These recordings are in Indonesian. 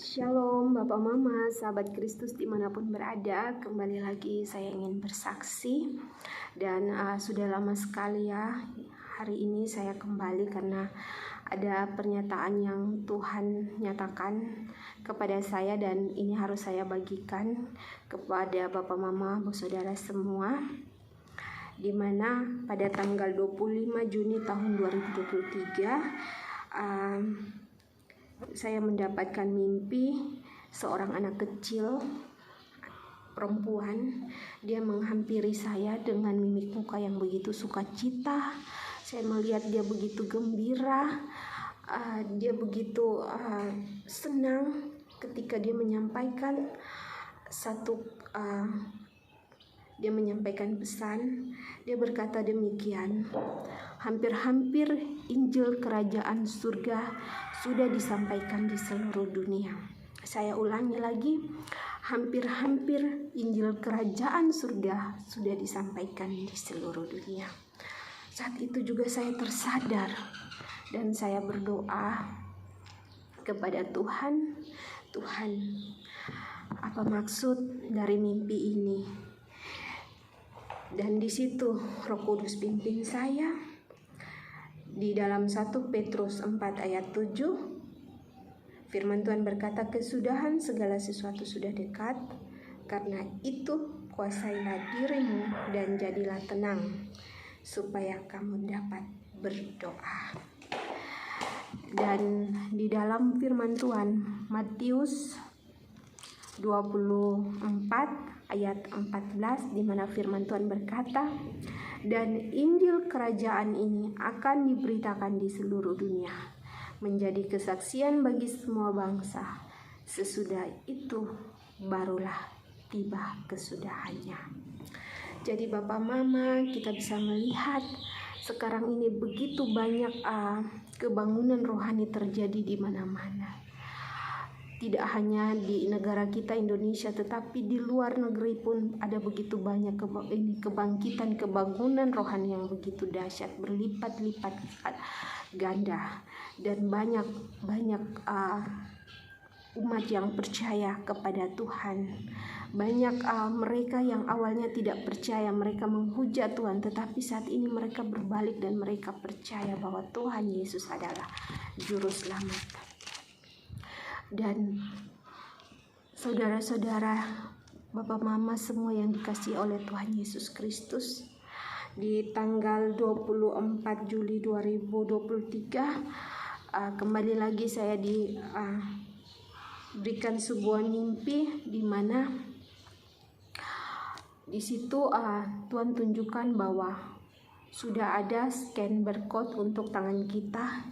Shalom Bapak Mama, sahabat Kristus dimanapun berada. Kembali lagi saya ingin bersaksi. Dan sudah lama sekali ya, hari ini saya kembali karena ada pernyataan yang Tuhan nyatakan kepada saya. Dan ini harus saya bagikan kepada Bapak Mama, saudara semua, dimana pada tanggal 25 Juni tahun 2023 saya mendapatkan mimpi seorang anak kecil perempuan. Dia menghampiri saya dengan mimik muka yang begitu sukacita. Saya melihat dia begitu gembira, dia begitu senang ketika dia menyampaikan dia menyampaikan pesan. Dia berkata demikian, hampir-hampir Injil Kerajaan Surga sudah disampaikan di seluruh dunia. Saya ulangi lagi, hampir-hampir Injil Kerajaan Surga sudah disampaikan di seluruh dunia. Saat itu juga saya tersadar dan saya berdoa kepada Tuhan, apa maksud dari mimpi ini? Dan di situ Roh Kudus pimpin saya di dalam 1 Petrus 4 ayat 7. Firman Tuhan berkata, kesudahan segala sesuatu sudah dekat. Karena itu kuasailah dirimu dan jadilah tenang, supaya kamu dapat berdoa. Dan di dalam firman Tuhan Matius 24 ayat 14, di mana firman Tuhan berkata, dan Injil kerajaan ini akan diberitakan di seluruh dunia, menjadi kesaksian bagi semua bangsa. Sesudah itu barulah tiba kesudahannya. Jadi Bapak Mama, kita bisa melihat sekarang ini begitu banyak kebangunan rohani terjadi di mana-mana. Tidak hanya di negara kita Indonesia, tetapi di luar negeri pun ada begitu banyak kebangkitan, kebangunan rohani yang begitu dahsyat, berlipat-lipat ganda, dan banyak umat yang percaya kepada Tuhan. Banyak mereka yang awalnya tidak percaya, mereka menghujat Tuhan, tetapi saat ini mereka berbalik dan mereka percaya bahwa Tuhan Yesus adalah Juru Selamat. Dan saudara-saudara, Bapak Mama semua yang dikasihi oleh Tuhan Yesus Kristus, di tanggal 24 Juli 2023 kembali lagi saya diberikan sebuah mimpi, di mana di situ Tuhan tunjukkan bahwa sudah ada scan barcode untuk tangan kita.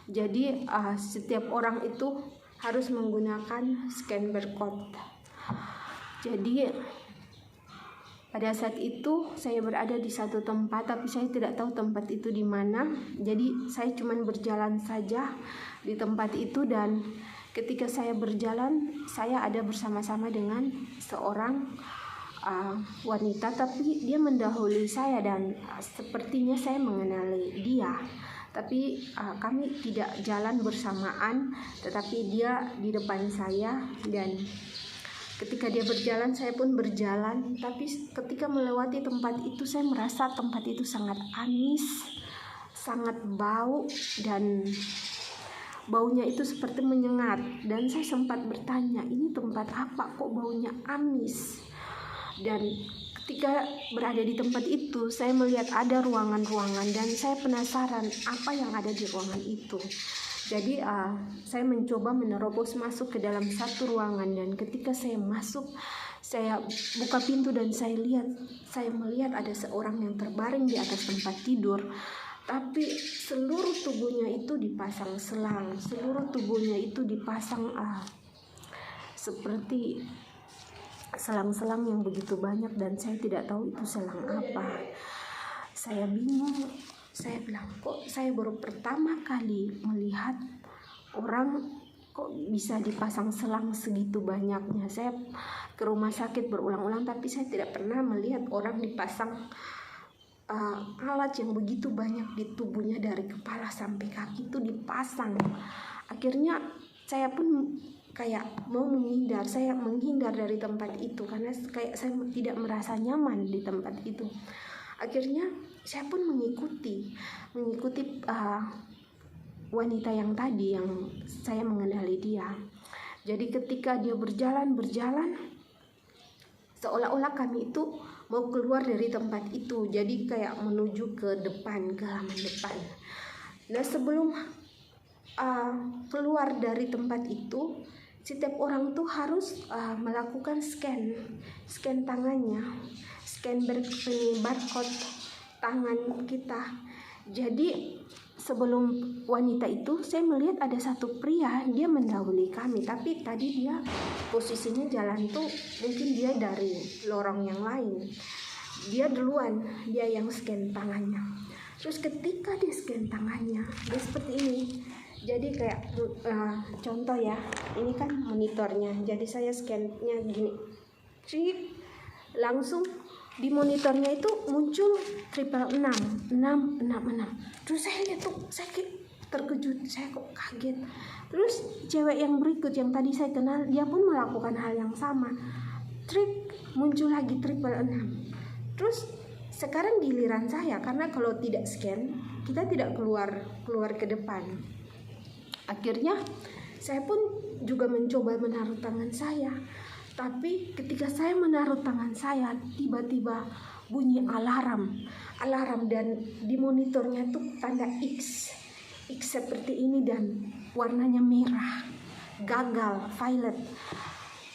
Jadi setiap orang itu harus menggunakan scan barcode. Jadi pada saat itu saya berada di satu tempat, tapi saya tidak tahu tempat itu di mana. Jadi saya cuma berjalan saja di tempat itu, dan ketika saya berjalan, saya ada bersama-sama dengan seorang wanita, tapi dia mendahului saya dan sepertinya saya mengenali dia. Tapi kami tidak jalan bersamaan, tetapi dia di depan saya, dan ketika dia berjalan saya pun berjalan. Tapi ketika melewati tempat itu, saya merasa tempat itu sangat amis, sangat bau, dan baunya itu seperti menyengat. Dan saya sempat bertanya, ini tempat apa kok baunya amis? Dan ketika berada di tempat itu, saya melihat ada ruangan-ruangan, dan saya penasaran apa yang ada di ruangan itu. Jadi saya mencoba menerobos masuk ke dalam satu ruangan, dan ketika saya masuk, saya buka pintu dan saya melihat ada seorang yang terbaring di atas tempat tidur. Tapi seluruh tubuhnya itu dipasang selang, seluruh tubuhnya itu dipasang seperti selang-selang yang begitu banyak, dan saya tidak tahu itu selang apa. Saya bingung, saya bilang, kok saya baru pertama kali melihat orang kok bisa dipasang selang segitu banyaknya. Saya ke rumah sakit berulang-ulang, tapi saya tidak pernah melihat orang dipasang alat yang begitu banyak di tubuhnya, dari kepala sampai kaki itu dipasang. Akhirnya saya pun kayak mau menghindar. Saya menghindar dari tempat itu karena kayak saya tidak merasa nyaman di tempat itu. Akhirnya saya pun mengikuti wanita yang tadi, yang saya mengenali dia. Jadi ketika dia berjalan seolah-olah kami itu mau keluar dari tempat itu, jadi kayak menuju ke depan, ke halaman depan. Nah, sebelum keluar dari tempat itu, setiap orang tuh harus melakukan scan tangannya, scan barcode tangan kita. Jadi sebelum wanita itu, saya melihat ada satu pria, dia mendahului kami, tapi tadi dia posisinya jalan tuh mungkin dia dari lorong yang lain. Dia duluan, dia yang scan tangannya. Terus ketika dia scan tangannya, dia seperti ini. Jadi kayak contoh ya, ini kan monitornya. Jadi saya scan-nya gini, langsung di monitornya itu muncul 666. Terus saya lihat tuh, saya terkejut, saya kok kaget. Terus cewek yang berikut yang tadi saya kenal, dia pun melakukan hal yang sama. Muncul lagi 666. Terus sekarang giliran saya, karena kalau tidak scan kita tidak keluar ke depan. Akhirnya saya pun juga mencoba menaruh tangan saya. Tapi ketika saya menaruh tangan saya, tiba-tiba bunyi alarm dan di monitornya tuh tanda X seperti ini dan warnanya merah, gagal, violet.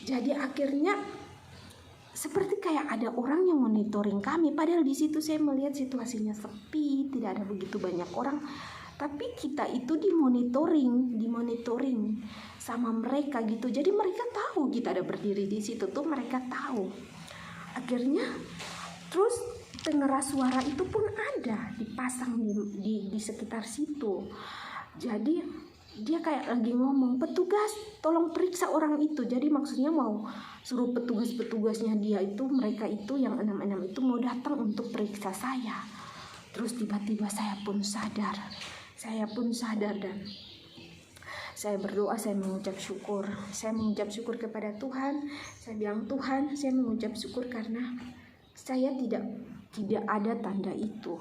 Jadi akhirnya seperti kayak ada orang yang monitoring kami. Padahal di situ saya melihat situasinya sepi, tidak ada begitu banyak orang. Tapi kita itu dimonitoring sama mereka gitu. Jadi mereka tahu kita ada berdiri di situ tuh, mereka tahu. Akhirnya terus pengeras suara itu pun ada dipasang di sekitar situ. Jadi dia kayak lagi ngomong, petugas tolong periksa orang itu. Jadi maksudnya mau suruh petugasnya dia itu, mereka itu yang 66 itu mau datang untuk periksa saya. Terus tiba-tiba saya pun sadar dan saya berdoa, saya mengucap syukur kepada Tuhan. Saya bilang, Tuhan, saya mengucap syukur karena saya tidak ada tanda itu.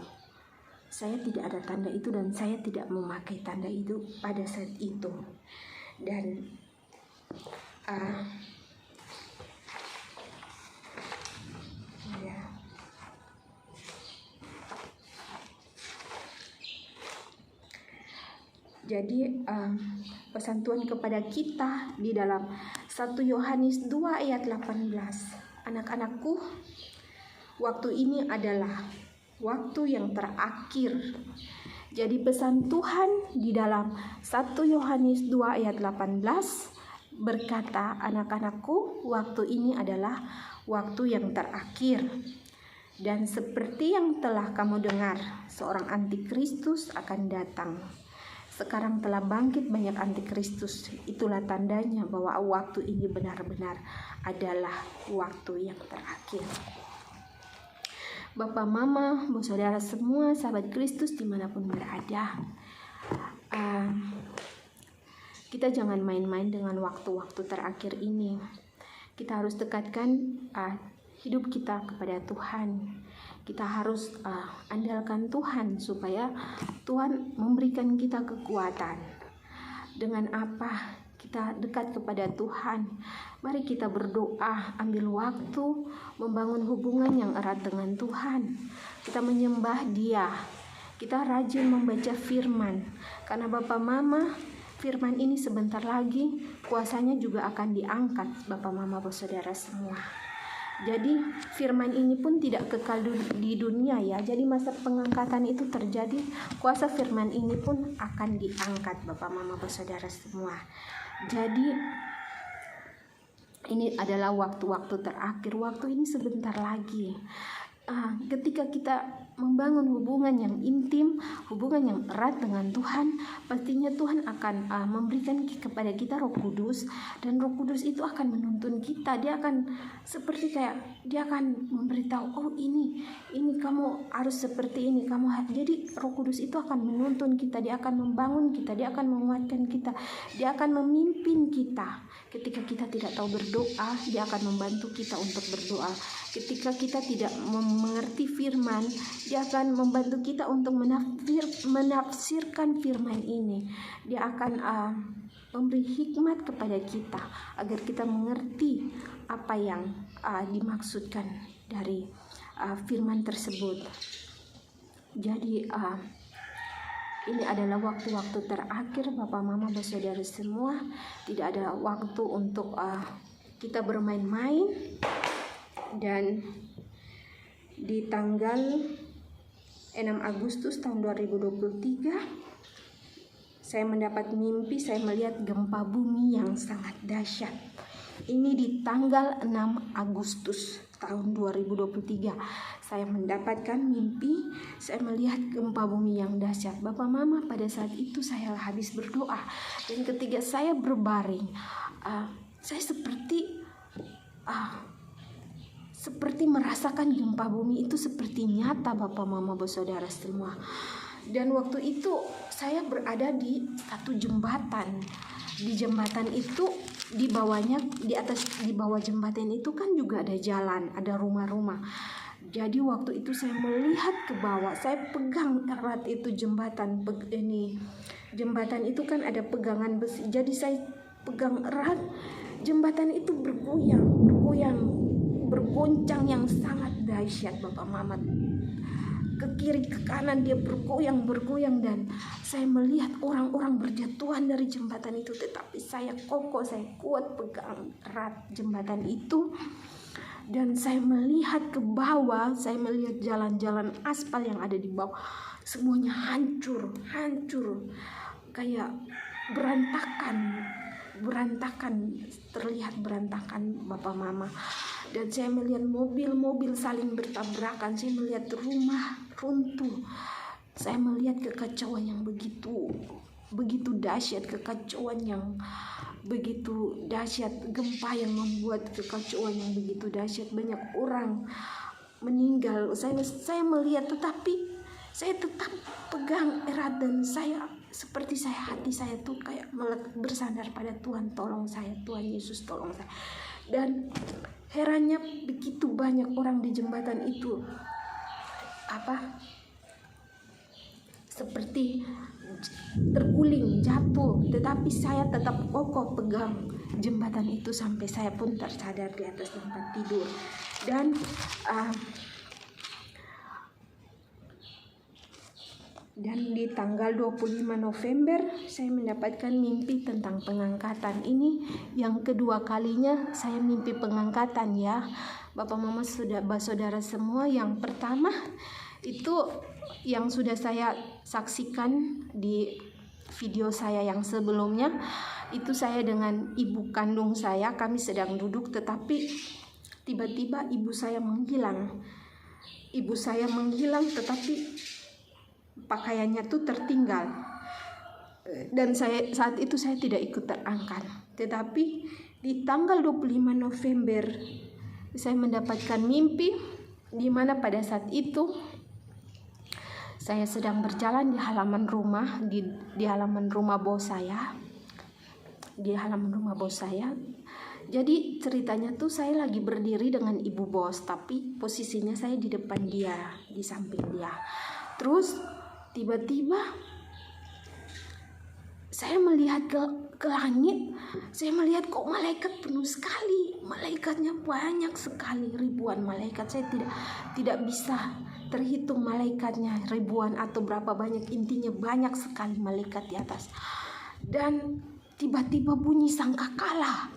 Saya tidak ada tanda itu dan saya tidak memakai tanda itu pada saat itu. Dan Jadi pesan Tuhan kepada kita di dalam 1 Yohanes 2 ayat 18. Anak-anakku, waktu ini adalah waktu yang terakhir. Jadi pesan Tuhan di dalam 1 Yohanes 2 ayat 18 berkata, anak-anakku, waktu ini adalah waktu yang terakhir. Dan seperti yang telah kamu dengar, seorang antikristus akan datang. Sekarang telah bangkit banyak antikristus. Itulah tandanya bahwa waktu ini benar-benar adalah waktu yang terakhir. Bapak, Mama, saudara semua, sahabat Kristus dimanapun berada, kita jangan main-main dengan waktu-waktu terakhir ini. Kita harus dekatkan hidup kita kepada Tuhan. Kita harus andalkan Tuhan supaya Tuhan memberikan kita kekuatan. Dengan apa kita dekat kepada Tuhan? Mari kita berdoa, ambil waktu membangun hubungan yang erat dengan Tuhan. Kita menyembah Dia. Kita rajin membaca firman. Karena Bapak Mama, firman ini sebentar lagi kuasanya juga akan diangkat, Bapak Mama, saudara semua. Jadi firman ini pun tidak kekal di dunia ya. Jadi masa pengangkatan itu terjadi, kuasa firman ini pun akan diangkat, Bapak Mama, saudara semua. Jadi ini adalah waktu-waktu terakhir. Waktu ini sebentar lagi. Ketika kita membangun hubungan yang intim, hubungan yang erat dengan Tuhan, pastinya Tuhan akan memberikan kepada kita Roh Kudus, dan Roh Kudus itu akan menuntun kita. Dia akan seperti dia akan memberitahu, oh ini kamu harus seperti ini, jadi Roh Kudus itu akan menuntun kita, dia akan membangun kita, dia akan menguatkan kita, dia akan memimpin kita. Ketika kita tidak tahu berdoa, Dia akan membantu kita untuk berdoa. Ketika kita tidak mengerti firman, Dia akan membantu kita untuk menafsirkan firman ini. Dia akan memberi hikmat kepada kita agar kita mengerti apa yang dimaksudkan dari firman tersebut. Jadi ini adalah waktu-waktu terakhir Bapak Mama bersaudara semua. Tidak ada waktu untuk kita bermain-main. Dan di tanggal 6 Agustus tahun 2023 saya mendapat mimpi, saya melihat gempa bumi yang sangat dahsyat. Ini di tanggal 6 Agustus tahun 2023 saya mendapatkan mimpi, saya melihat gempa bumi yang dahsyat. Bapak Mama, pada saat itu saya habis berdoa, dan ketika saya berbaring, saya seperti merasakan gempa bumi itu seperti nyata Bapak Mama bersaudara semua. Dan waktu itu saya berada di satu jembatan. Di jembatan itu di bawah jembatan itu kan juga ada jalan, ada rumah-rumah. Jadi waktu itu saya melihat ke bawah, saya pegang erat itu jembatan. Jembatan itu kan ada pegangan besi. Jadi saya pegang erat, jembatan itu bergoncang yang sangat dahsyat Bapak Mama. Ke kiri ke kanan dia bergoyang, dan saya melihat orang-orang berjatuhan dari jembatan itu, tetapi saya kokoh, saya kuat pegang erat jembatan itu. Dan saya melihat ke bawah, saya melihat jalan-jalan aspal yang ada di bawah, semuanya hancur, kayak berantakan, terlihat berantakan Bapak Mama. Dan saya melihat mobil-mobil saling bertabrakan, saya melihat rumah runtuh, saya melihat kekacauan yang begitu dahsyat, kekacauan yang begitu dahsyat, gempa yang membuat kekacauan yang begitu dahsyat, banyak orang meninggal. Saya melihat, tetapi saya tetap pegang erat, dan hati saya tuh kayak bersandar pada Tuhan, tolong saya, Tuhan Yesus tolong saya. Dan herannya begitu banyak orang di jembatan itu seperti terguling, jatuh, tetapi saya tetap kokoh pegang jembatan itu sampai saya pun tersadar di atas tempat tidur. Dan di tanggal 25 November saya mendapatkan mimpi tentang pengangkatan. Ini yang kedua kalinya saya mimpi pengangkatan ya Bapak Mama saudara semua. Yang pertama itu yang sudah saya saksikan di video saya yang sebelumnya, itu saya dengan ibu kandung saya, kami sedang duduk, tetapi tiba-tiba ibu saya menghilang, tetapi pakaiannya tuh tertinggal. Dan saat itu saya tidak ikut terangkat. Tetapi di tanggal 25 November saya mendapatkan mimpi di mana pada saat itu saya sedang berjalan di halaman rumah, di halaman rumah bos saya. Jadi ceritanya tuh saya lagi berdiri dengan ibu bos, tapi posisinya saya di depan dia, di samping dia. Terus tiba-tiba saya melihat ke langit, saya melihat kok malaikat penuh sekali, malaikatnya banyak sekali, ribuan malaikat. Saya tidak bisa terhitung malaikatnya ribuan atau berapa banyak, intinya banyak sekali malaikat di atas. Dan tiba-tiba bunyi sangkakala,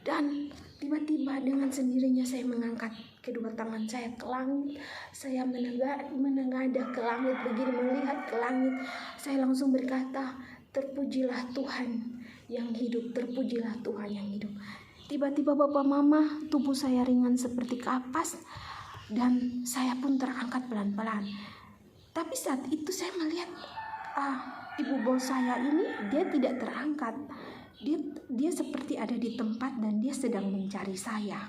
dan tiba-tiba dengan sendirinya saya mengangkat kedua tangan saya ke langit. Saya menengadah ke langit, begini melihat ke langit. Saya langsung berkata, terpujilah Tuhan yang hidup, terpujilah Tuhan yang hidup. Tiba-tiba Bapak Mama, tubuh saya ringan seperti kapas, dan saya pun terangkat pelan-pelan. Tapi saat itu saya melihat ibu bos saya ini, dia tidak terangkat. Dia seperti ada di tempat dan dia sedang mencari saya.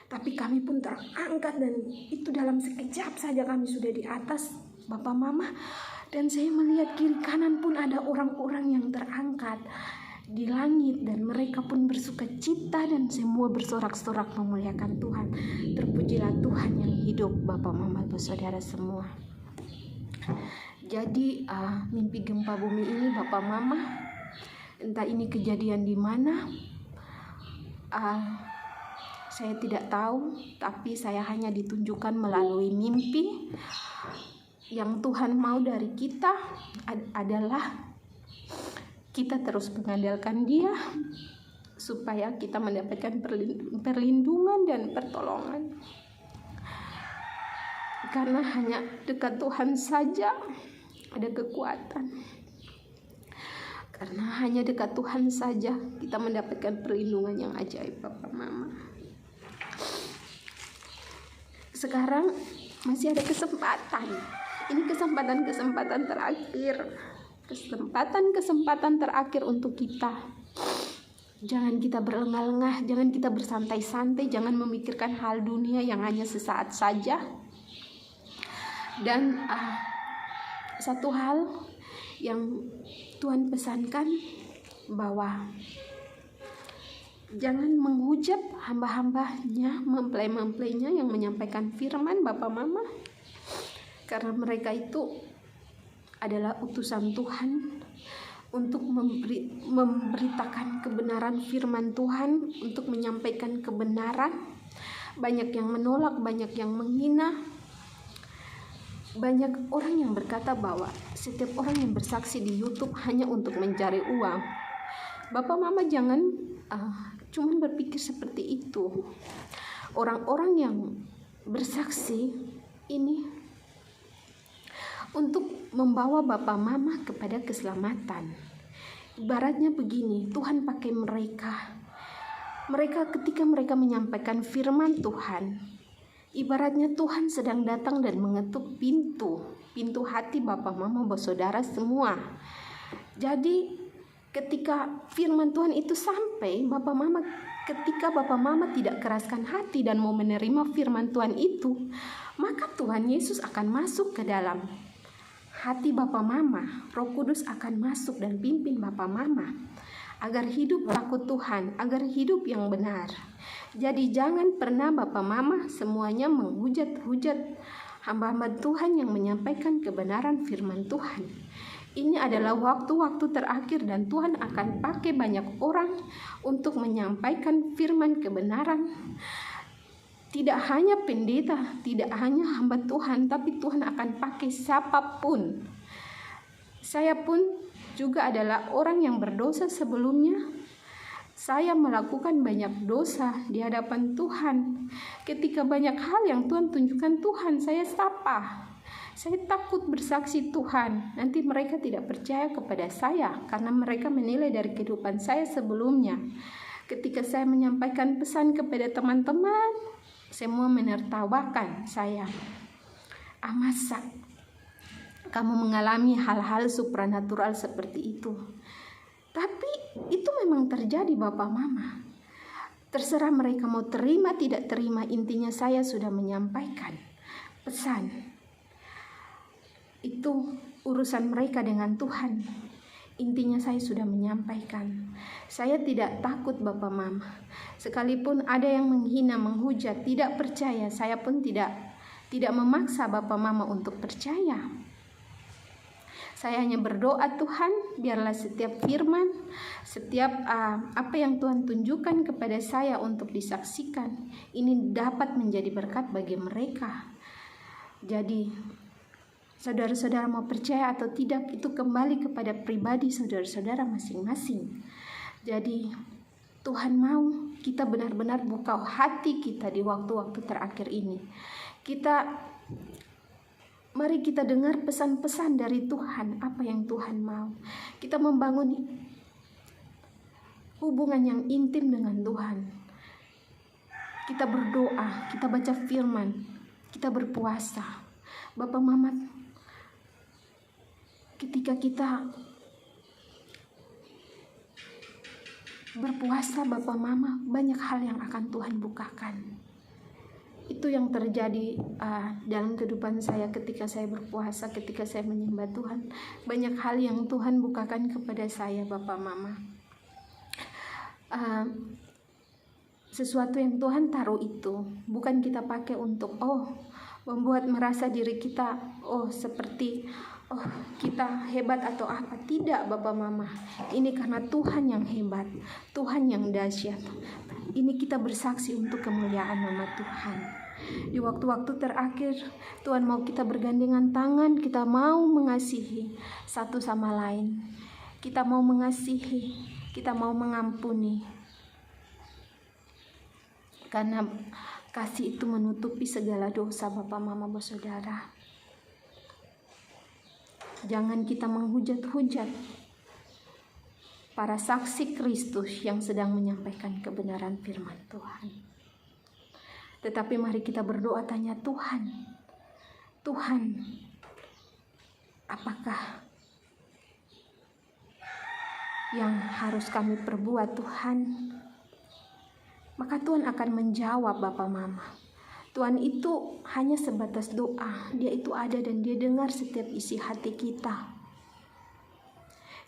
Tapi kami pun terangkat, dan itu dalam sekejap saja kami sudah di atas Bapak Mama. Dan saya melihat kiri kanan pun ada orang-orang yang terangkat. di langit, dan mereka pun bersuka cita dan semua bersorak-sorak memuliakan Tuhan. Terpujilah Tuhan yang hidup, Bapak Mama Saudara semua. Jadi mimpi gempa bumi ini, Bapak Mama, entah ini kejadian di mana, saya tidak tahu, tapi saya hanya ditunjukkan melalui mimpi. Yang Tuhan mau dari kita adalah kita terus mengandalkan Dia, supaya kita mendapatkan perlindungan dan pertolongan. Karena hanya dekat Tuhan saja ada kekuatan. Karena hanya dekat Tuhan saja kita mendapatkan perlindungan yang ajaib, Bapak Mama. Sekarang masih ada kesempatan. Ini kesempatan terakhir. Kesempatan terakhir untuk kita. Jangan kita berlengah-lengah, jangan kita bersantai-santai, jangan memikirkan hal dunia yang hanya sesaat saja. Dan satu hal yang Tuhan pesankan, bahwa jangan menghujat hamba-hambanya, mempelai-mempelainya yang menyampaikan firman, Bapak Mama, karena mereka itu adalah utusan Tuhan untuk memberitakan kebenaran firman Tuhan, untuk menyampaikan kebenaran. Banyak yang menolak, banyak yang menghina. Banyak orang yang berkata bahwa setiap orang yang bersaksi di YouTube hanya untuk mencari uang. Bapak Mama jangan cuma berpikir seperti itu. Orang-orang yang bersaksi ini untuk membawa Bapak Mama kepada keselamatan. Ibaratnya begini, Tuhan pakai mereka. Mereka ketika mereka menyampaikan firman Tuhan, ibaratnya Tuhan sedang datang dan mengetuk pintu hati Bapak Mama Saudara semua. Jadi ketika firman Tuhan itu sampai, ketika Bapak Mama tidak keraskan hati dan mau menerima firman Tuhan itu, maka Tuhan Yesus akan masuk ke dalam hati Bapak Mama. Roh Kudus akan masuk dan pimpin Bapak Mama agar hidup takut Tuhan, agar hidup yang benar. Jadi jangan pernah Bapak Mama semuanya menghujat-hujat hamba-hamba Tuhan yang menyampaikan kebenaran firman Tuhan. Ini adalah waktu-waktu terakhir dan Tuhan akan pakai banyak orang untuk menyampaikan firman kebenaran. Tidak hanya pendeta, tidak hanya hamba Tuhan, tapi Tuhan akan pakai siapapun. Saya pun juga adalah orang yang berdosa sebelumnya. Saya melakukan banyak dosa di hadapan Tuhan. Ketika banyak hal yang Tuhan tunjukkan, Tuhan saya sapa. Saya takut bersaksi Tuhan. Nanti mereka tidak percaya kepada saya karena mereka menilai dari kehidupan saya sebelumnya. Ketika saya menyampaikan pesan kepada teman-teman, semua menertawakan saya. Masa kamu mengalami hal-hal supranatural seperti itu? Tapi itu memang terjadi Bapak Mama. Terserah mereka mau terima tidak terima, intinya saya sudah menyampaikan pesan. Itu urusan mereka dengan Tuhan. Intinya saya sudah menyampaikan. Saya tidak takut Bapak Mama. Sekalipun ada yang menghina, menghujat, tidak percaya, saya pun tidak memaksa Bapak Mama untuk percaya. Saya hanya berdoa, Tuhan, biarlah setiap firman, setiap apa yang Tuhan tunjukkan kepada saya untuk disaksikan, ini dapat menjadi berkat bagi mereka. Jadi saudara-saudara mau percaya atau tidak, itu kembali kepada pribadi saudara-saudara masing-masing. Jadi Tuhan mau kita benar-benar buka hati kita di waktu-waktu terakhir ini. Mari kita dengar pesan-pesan dari Tuhan, apa yang Tuhan mau. Kita membangun hubungan yang intim dengan Tuhan. Kita berdoa, kita baca firman, kita berpuasa. Bapak Mama, ketika kita berpuasa Bapak Mama, banyak hal yang akan Tuhan bukakan. Itu yang terjadi dalam kehidupan saya ketika saya berpuasa, ketika saya menyembah Tuhan. Banyak hal yang Tuhan bukakan kepada saya Bapak Mama. uh, sesuatu yang Tuhan taruh itu bukan kita pakai untuk membuat merasa diri kita seperti kita hebat atau apa. Tidak, Bapak Mama. Ini karena Tuhan yang hebat, Tuhan yang dahsyat. Ini kita bersaksi untuk kemuliaan nama Tuhan. Di waktu-waktu terakhir Tuhan mau kita bergandengan tangan, kita mau mengasihi satu sama lain. Kita mau mengasihi, kita mau mengampuni. Karena kasih itu menutupi segala dosa, Bapak Mama Saudara. Jangan kita menghujat-hujat para saksi Kristus yang sedang menyampaikan kebenaran firman Tuhan. Tetapi mari kita berdoa tanya Tuhan, apakah yang harus kami perbuat Tuhan? Maka Tuhan akan menjawab, Bapak Mama. Tuhan itu hanya sebatas doa. Dia itu ada dan Dia dengar setiap isi hati kita.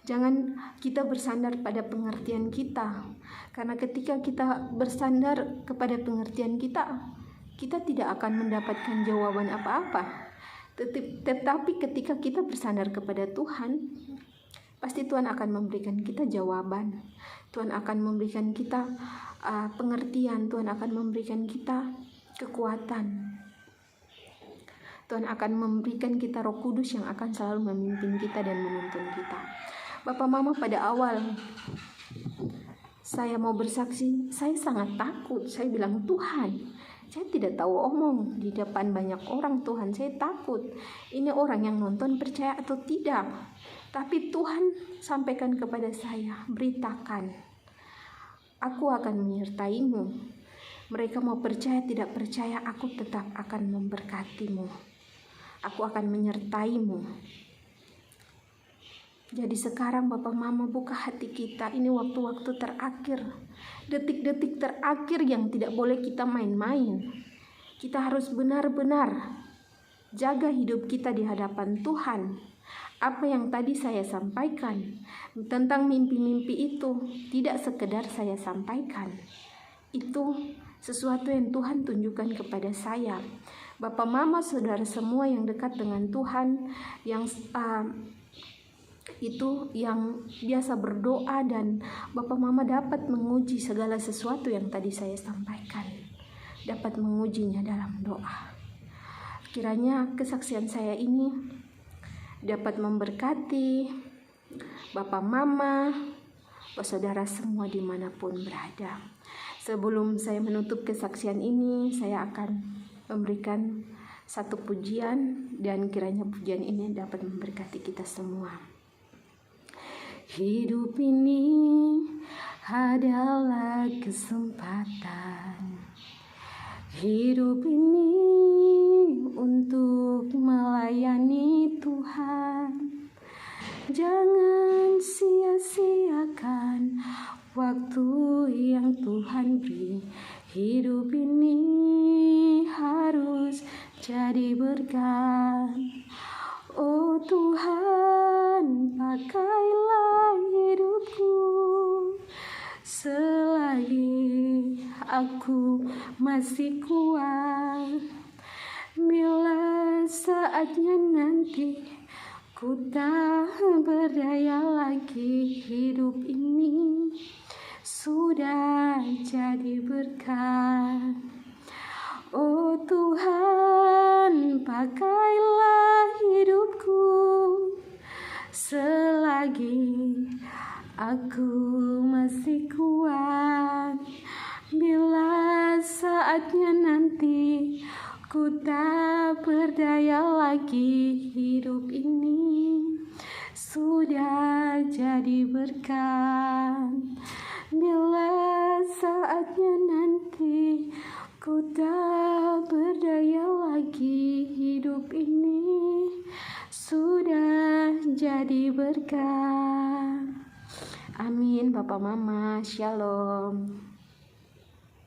Jangan kita bersandar pada pengertian kita. Karena ketika kita bersandar kepada pengertian kita, kita tidak akan mendapatkan jawaban apa-apa. Tetapi ketika kita bersandar kepada Tuhan, pasti Tuhan akan memberikan kita jawaban. Tuhan akan memberikan kita pengertian. Tuhan akan memberikan kita kekuatan. Tuhan akan memberikan kita Roh Kudus yang akan selalu memimpin kita dan menuntun kita. Bapak Mama, pada awal saya mau bersaksi, saya sangat takut. Saya bilang, Tuhan, saya tidak tahu omong di depan banyak orang. Tuhan, saya takut. Ini orang yang nonton percaya atau tidak. Tapi Tuhan sampaikan kepada saya, beritakan, aku akan menyertaimu. Mereka mau percaya tidak percaya, aku tetap akan memberkatimu. Aku akan menyertaimu. Jadi sekarang Bapak Mama, buka hati kita. Ini waktu-waktu terakhir, detik-detik terakhir yang tidak boleh kita main-main. Kita harus benar-benar jaga hidup kita di hadapan Tuhan. Apa yang tadi saya sampaikan tentang mimpi-mimpi itu tidak sekedar saya sampaikan. Itu sesuatu yang Tuhan tunjukkan kepada saya. Bapak Mama Saudara semua yang dekat dengan Tuhan, yang itu yang biasa berdoa, dan Bapak Mama dapat menguji segala sesuatu yang tadi saya sampaikan, dapat mengujinya dalam doa. Kiranya kesaksian saya ini dapat memberkati Bapak Mama, saudara semua dimanapun berada. Sebelum saya menutup kesaksian ini, saya akan memberikan satu pujian, dan kiranya pujian ini dapat memberkati kita semua. Hidup ini adalah kesempatan. Hidup ini untuk melayani Tuhan. Jangan sia-siakan waktu yang Tuhan beri. Hidup ini harus jadi berkat. Oh Tuhan, pakailah hidupku selagi aku masih kuat. Bila saatnya nanti ku tak berdaya lagi, hidup ini sudah jadi berkat. Oh Tuhan, pakailah hidupku selagi aku masih kuat. Bila saatnya nanti ku tak berdaya lagi, hidup ini sudah jadi berkat. Bila saatnya nanti ku tak berdaya lagi, hidup ini sudah jadi berkat. Amin. Bapak Mama, Shalom.